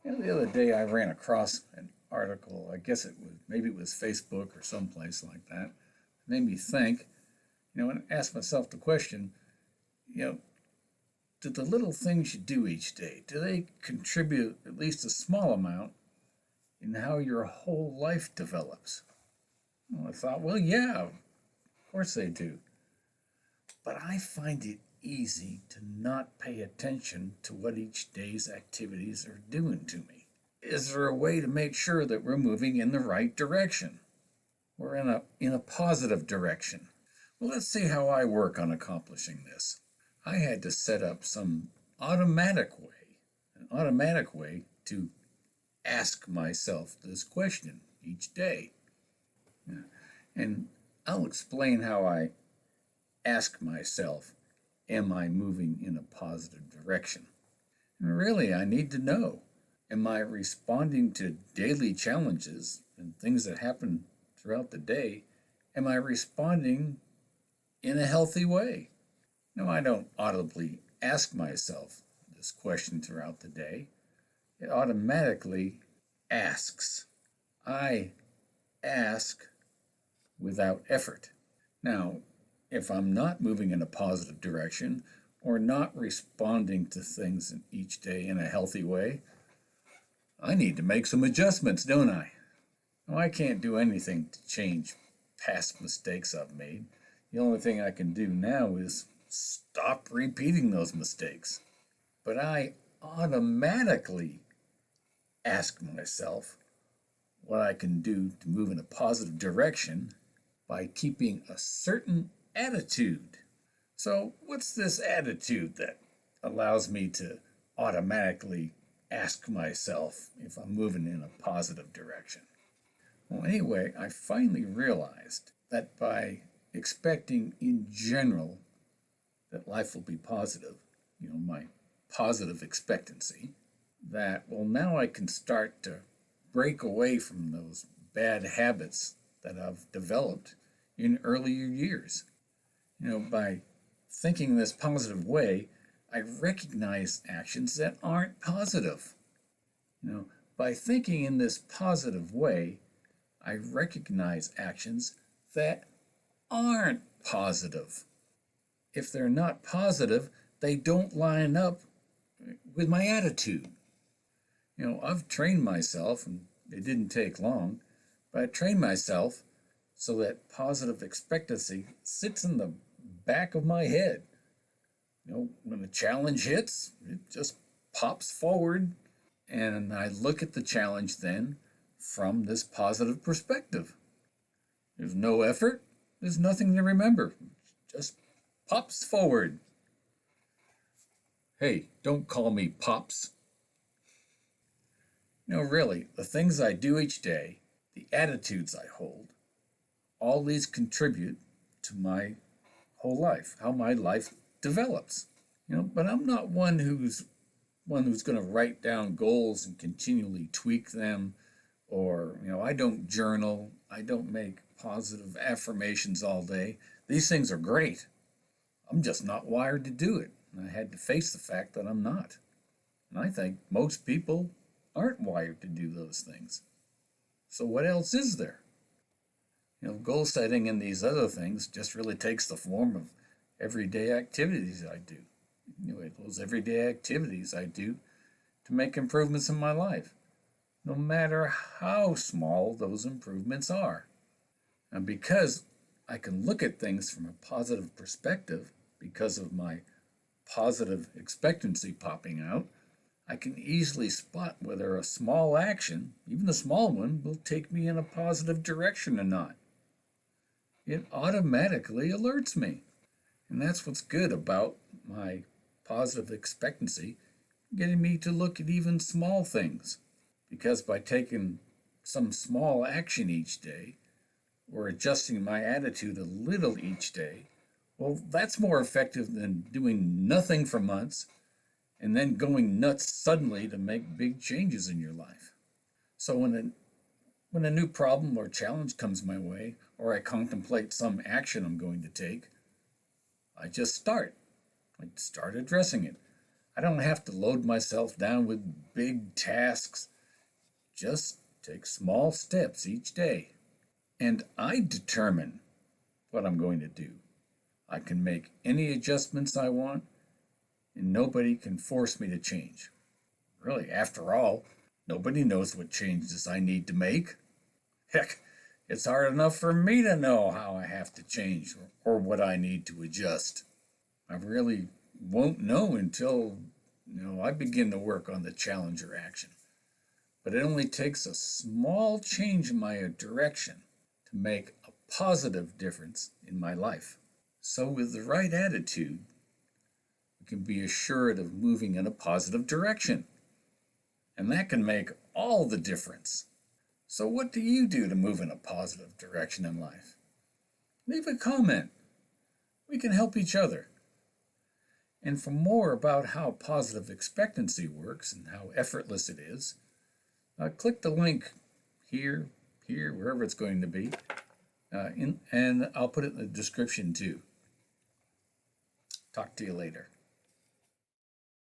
The other day I ran across an article, I guess maybe it was Facebook or someplace like that. It made me think, and ask myself the question, you know, do the little things you do each day, do they contribute at least a small amount in how your whole life develops? Well, I thought, well, yeah, of course they do. But I find it easy to not pay attention to what each day's activities are doing to me. Is there a way to make sure that we're moving in the right direction? We're in a positive direction. Well, let's see how I work on accomplishing this. I had to set up some automatic way, an automatic way to ask myself this question each day. And I'll explain how I ask myself, am I moving in a positive direction? And really, I need to know, am I responding to daily challenges and things that happen throughout the day? Am I responding in a healthy way? No, I don't audibly ask myself this question throughout the day. It automatically asks. I ask without effort. Now, if I'm not moving in a positive direction or not responding to things in each day in a healthy way, I need to make some adjustments, don't I? Now, I can't do anything to change past mistakes I've made. The only thing I can do now is stop repeating those mistakes. But I automatically ask myself what I can do to move in a positive direction by keeping a certain attitude. So, what's this attitude that allows me to automatically ask myself if I'm moving in a positive direction? Well, anyway, I finally realized that by expecting in general that life will be positive, my positive expectancy, that, well, now I can start to break away from those bad habits that I've developed in earlier years. By thinking this positive way, I recognize actions that aren't positive. By thinking in this positive way, I recognize actions that aren't positive. If they're not positive, they don't line up with my attitude. I've trained myself, and it didn't take long, but I trained myself so that positive expectancy sits in the back of my head. When a challenge hits, it just pops forward, and I look at the challenge then from this positive perspective. There's no effort, there's nothing to remember. It just pops forward. Hey, don't call me Pops. Really, the things I do each day, the attitudes I hold, all these contribute to my whole life, how my life develops. But I'm not one who's going to write down goals and continually tweak them, or I don't journal, I don't make positive affirmations all day. These things are great. I'm just not wired to do it. And I had to face the fact that I'm not. And I think most people aren't wired to do those things. So what else is there? Goal setting and these other things just really takes the form of everyday activities I do. Those everyday activities I do to make improvements in my life, no matter how small those improvements are. And because I can look at things from a positive perspective, because of my positive expectancy popping out, I can easily spot whether a small action, even a small one, will take me in a positive direction or not. It automatically alerts me. And that's what's good about my positive expectancy, getting me to look at even small things. Because by taking some small action each day, or adjusting my attitude a little each day, well, that's more effective than doing nothing for months and then going nuts suddenly to make big changes in your life. So when a new problem or challenge comes my way, or I contemplate some action I'm going to take, I just start. I start addressing it. I don't have to load myself down with big tasks. Just take small steps each day. And I determine what I'm going to do. I can make any adjustments I want, and nobody can force me to change. Really, after all, nobody knows what changes I need to make. Heck, it's hard enough for me to know how I have to change or what I need to adjust. I really won't know until, I begin to work on the challenger action. But it only takes a small change in my direction to make a positive difference in my life. So with the right attitude, we can be assured of moving in a positive direction. And that can make all the difference. So what do you do to move in a positive direction in life? Leave a comment. We can help each other. And for more about how positive expectancy works and how effortless it is, click the link here, wherever it's going to be, and I'll put it in the description too. Talk to you later.